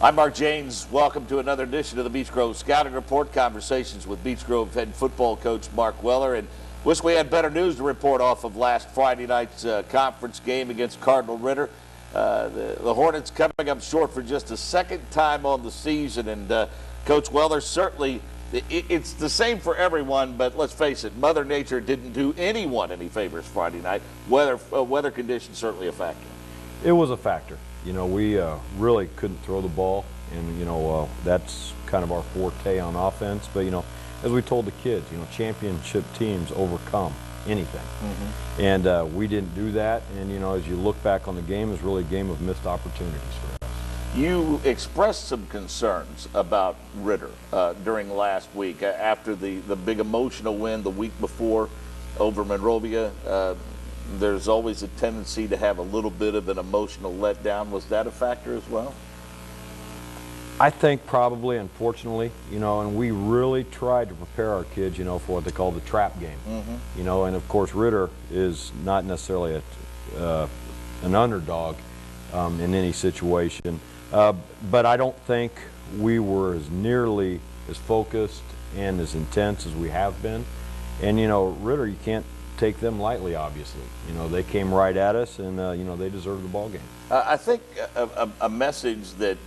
I'm Mark James. Welcome to another edition of the Beech Grove Scouting Report. Conversations with Beech Grove head football coach Mark Weller. And wish we had better news to report off of last Friday night's conference game against Cardinal Ritter. The Hornets coming up short for just a second time on the season. And Coach Weller, certainly it's the same for everyone, but let's face it, Mother Nature didn't do anyone any favors Friday night. Weather conditions certainly a factor. It was a factor. You know, we really couldn't throw the ball, and, you know, that's kind of our forte on offense. But, you know, as we told the kids, you know, championship teams overcome anything. And we didn't do that. And, you know, as you look back on the game, it was really a game of missed opportunities for us. You expressed some concerns about Ritter during last week after the big emotional win the week before over Monrovia. There's always a tendency to have a little bit of an emotional letdown. Was that a factor as well? I think probably, unfortunately, you know, and we really tried to prepare our kids, you know, for what they call the trap game. You know, and of course Ritter is not necessarily an underdog in any situation. But I don't think we were as nearly as focused and as intense as we have been. And, you know, Ritter, you can't take them lightly, obviously. You know, they came right at us, and, you know, they deserved the ball game. I think a message that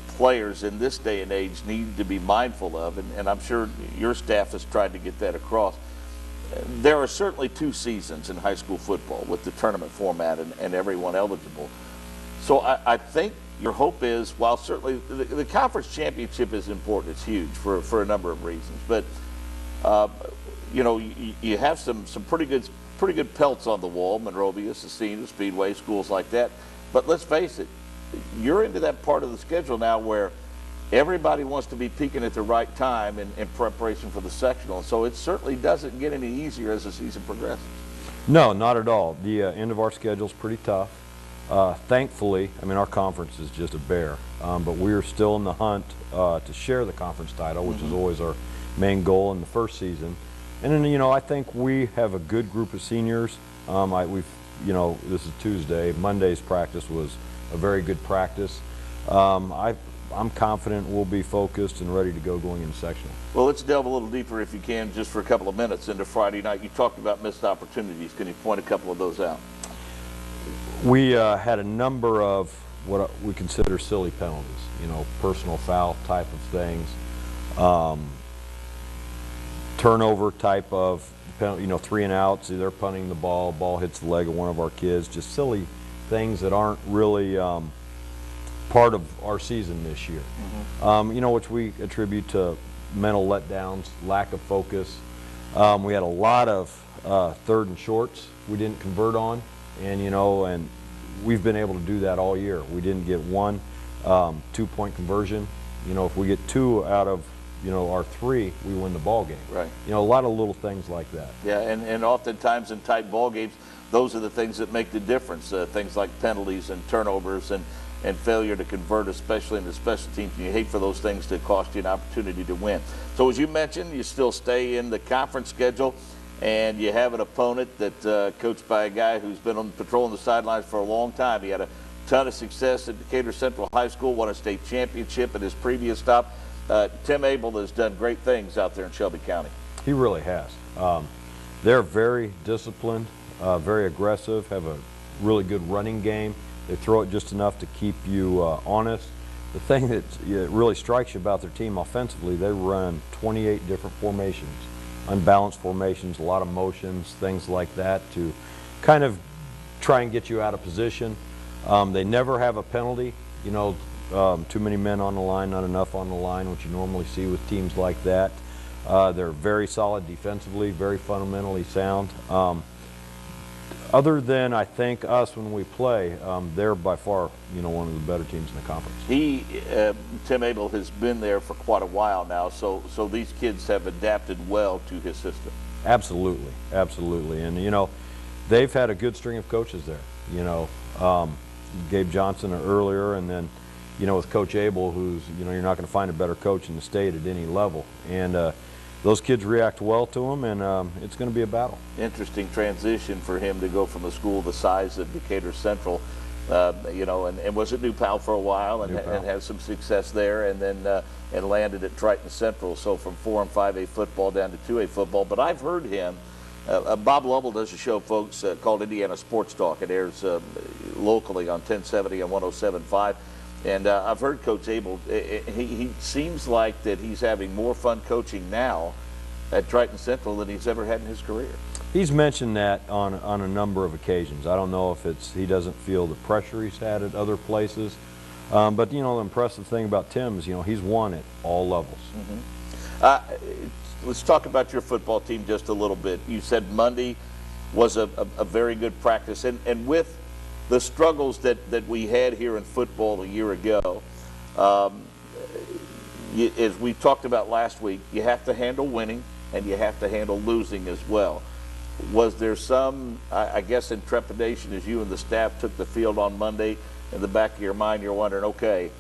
players in this day and age need to be mindful of, and I'm sure your staff has tried to get that across. There are certainly two seasons in high school football with the tournament format and everyone eligible. So I think your hope is, while certainly the conference championship is important, it's huge for a number of reasons, but you know, you have some pretty good pelts on the wall, Monrovia, Cecina, Speedway, schools like that. But let's face it, you're into that part of the schedule now where everybody wants to be peaking at the right time in preparation for the sectional. So it certainly doesn't get any easier as the season progresses. No, not at all. The end of our schedule is pretty tough. Thankfully, I mean, our conference is just a bear, but we're still in the hunt to share the conference title, which is always our main goal in the first season. And then, you know, I think we have a good group of seniors. You know, this is Tuesday. Monday's practice was a very good practice. I'm confident we'll be focused and ready to go going into sectional. Well, let's delve a little deeper, if you can, just for a couple of minutes into Friday night. You talked about missed opportunities. Can you point a couple of those out? We had a number of what we consider silly penalties, you know, personal foul type of things. Turnover type of penalty, you know, 3 and outs, they're punting the ball hits the leg of one of our kids, just silly things that aren't really part of our season this year. You know, which we attribute to mental letdowns, lack of focus. We had a lot of third and shorts we didn't convert on, and, you know, and we've been able to do that all year. We didn't get one 2-point conversion. You know, if we get 2 out of, you know, our 3, we win the ball game. Right. You know, a lot of little things like that. Yeah, and oftentimes in tight ball games, those are the things that make the difference. Things like penalties and turnovers and failure to convert, especially in the special teams. You hate for those things to cost you an opportunity to win. So as you mentioned, you still stay in the conference schedule, and you have an opponent that coached by a guy who's been on patrol on the sidelines for a long time. He had a ton of success at Decatur Central High School, won a state championship at his previous stop. Tim Abel has done great things out there in Shelby County. He really has. They're very disciplined, very aggressive, have a really good running game. They throw it just enough to keep you honest. The thing that really strikes you about their team offensively, they run 28 different formations, unbalanced formations, a lot of motions, things like that to kind of try and get you out of position. They never have a penalty, you know, too many men on the line, not enough on the line, which you normally see with teams like that. They're very solid defensively, very fundamentally sound. Other than, I think, us when we play, they're by far, you know, one of the better teams in the conference. Tim Abel has been there for quite a while now, so these kids have adapted well to his system. Absolutely, absolutely. And, you know, they've had a good string of coaches there. You know, Gabe Johnson earlier, and then, you know, with Coach Abel, who's, you know, you're not going to find a better coach in the state at any level. And those kids react well to him, and it's going to be a battle. Interesting transition for him to go from a school the size of Decatur Central you know, and was at New Pal for a while and had some success there, and then and landed at Triton Central. So from 4 and 5A football down to 2A football. But I've heard him. Bob Lovell does a show, folks, called Indiana Sports Talk. It airs locally on 1070 and 107.5. And I've heard Coach Abel, he seems like that he's having more fun coaching now at Triton Central than he's ever had in his career. He's mentioned that on a number of occasions. I don't know if it's he doesn't feel the pressure he's had at other places. But, you know, the impressive thing about Tim is, you know, he's won at all levels. Let's talk about your football team just a little bit. You said Monday was a very good practice. And with the struggles that we had here in football a year ago, as we talked about last week, you have to handle winning and you have to handle losing as well. Was there some, I guess, in trepidation as you and the staff took the field on Monday? In the back of your mind, you're wondering, okay,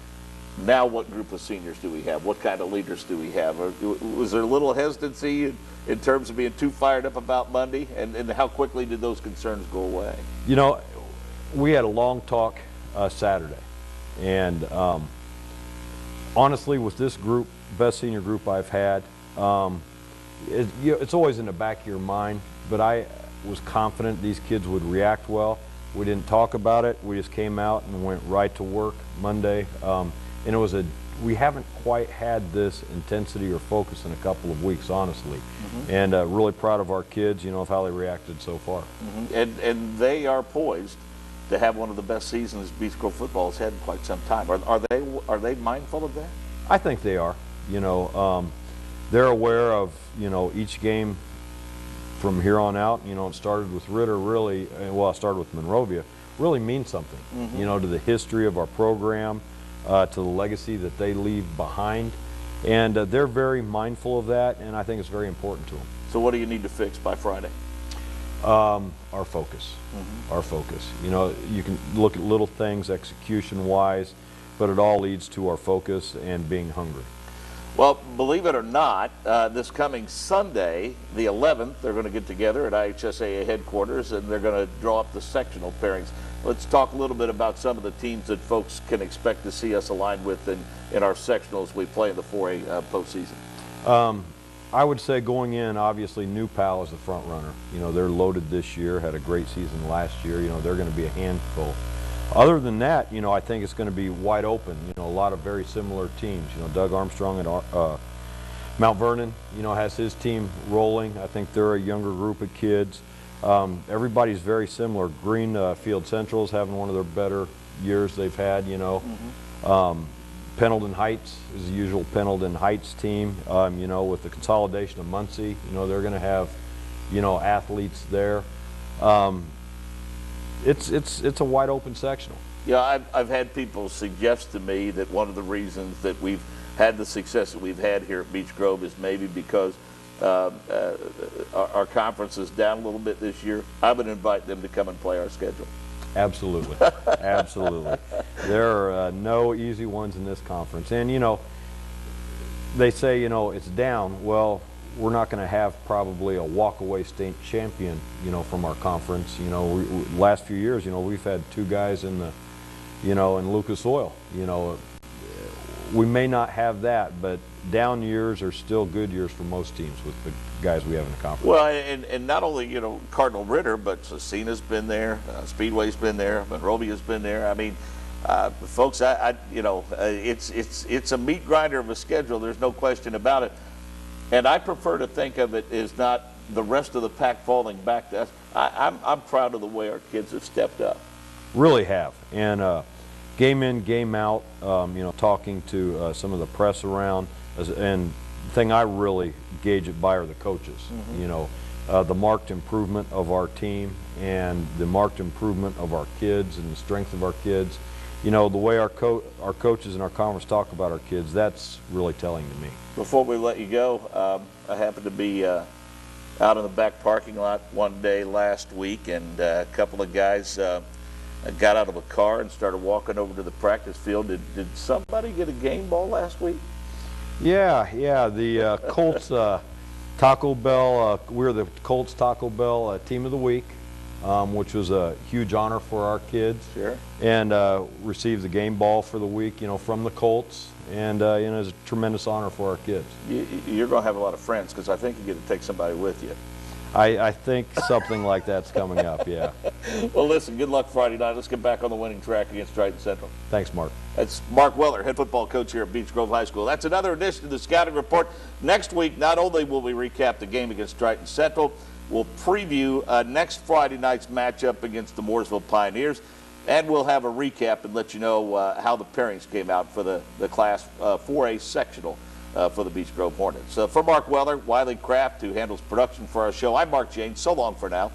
now what group of seniors do we have? What kind of leaders do we have? Or was there a little hesitancy in terms of being too fired up about Monday? And how quickly did those concerns go away? You know, we had a long talk Saturday. And honestly, with this group, best senior group I've had, it's always in the back of your mind. But I was confident these kids would react well. We didn't talk about it. We just came out and went right to work Monday. And it was we haven't quite had this intensity or focus in a couple of weeks, honestly. And really proud of our kids, you know, of how they reacted so far. And they are poised to have one of the best seasons Beach Grove football has had in quite some time. Are they mindful of that? I think they are. You know, they're aware of, you know, each game from here on out. You know, it started with Ritter, really, well, it started with Monrovia, really means something, you know, to the history of our program, to the legacy that they leave behind. And they're very mindful of that, and I think it's very important to them. So what do you need to fix by Friday? Our focus. Our focus. You know, you can look at little things execution-wise, but it all leads to our focus and being hungry. Well, believe it or not, this coming Sunday, the 11th, they're going to get together at IHSAA headquarters and they're going to draw up the sectional pairings. Let's talk a little bit about some of the teams that folks can expect to see us aligned with in our sectionals we play in the 4A postseason. I would say going in, obviously, New Pal is the front runner. You know, they're loaded this year, had a great season last year. You know, they're going to be a handful. Other than that, you know, I think it's going to be wide open. You know, a lot of very similar teams. You know, Doug Armstrong at Mount Vernon, you know, has his team rolling. I think they're a younger group of kids. Everybody's very similar. Greenfield Central is having one of their better years they've had, you know. Pendleton Heights is the usual Pendleton Heights team, you know, with the consolidation of Muncie. You know, they're going to have, you know, athletes there. It's a wide open sectional. Yeah, I've had people suggest to me that one of the reasons that we've had the success that we've had here at Beech Grove is maybe because our conference is down a little bit this year. I would invite them to come and play our schedule. Absolutely, absolutely. There are no easy ones in this conference. And, you know, they say, you know, it's down. Well, we're not going to have probably a walk-away state champion, you know, from our conference. You know, last few years, you know, we've had two guys in the, you know, in Lucas Oil. You know, we may not have that, but down years are still good years for most teams with the guys we have in the conference. Well, and not only, you know, Cardinal Ritter, but Cena's been there, Speedway's been there, Monrovia's been there. I mean, folks, you know, it's a meat grinder of a schedule. There's no question about it. And I prefer to think of it as not the rest of the pack falling back to us. I'm proud of the way our kids have stepped up. Really have. And game in, game out, you know, talking to some of the press around, and the thing I really gauge it by are the coaches. You know, the marked improvement of our team and the marked improvement of our kids and the strength of our kids. You know, the way our coaches in our conference talk about our kids, that's really telling to me. Before we let you go, I happened to be out in the back parking lot one day last week, and a couple of guys got out of a car and started walking over to the practice field. Did somebody get a game ball last week? Yeah, the Colts Taco Bell, we're the Colts Taco Bell team of the week. which was a huge honor for our kids. Sure. And received the game ball for the week, from the Colts, and it was a tremendous honor for our kids. You're going to have a lot of friends because I think you get to take somebody with you. I think something like that's coming up, yeah. Well, listen, good luck Friday night. Let's get back on the winning track against Triton Central. Thanks, Mark. That's Mark Weller, head football coach here at Beech Grove High School. That's another edition of the Scouting Report. Next week, not only will we recap the game against Triton Central, we'll preview next Friday night's matchup against the Mooresville Pioneers, and we'll have a recap and let you know how the pairings came out for the Class 4A sectional for the Beech Grove Hornets. For Mark Weller, Wiley Kraft, who handles production for our show, I'm Mark James. So long for now.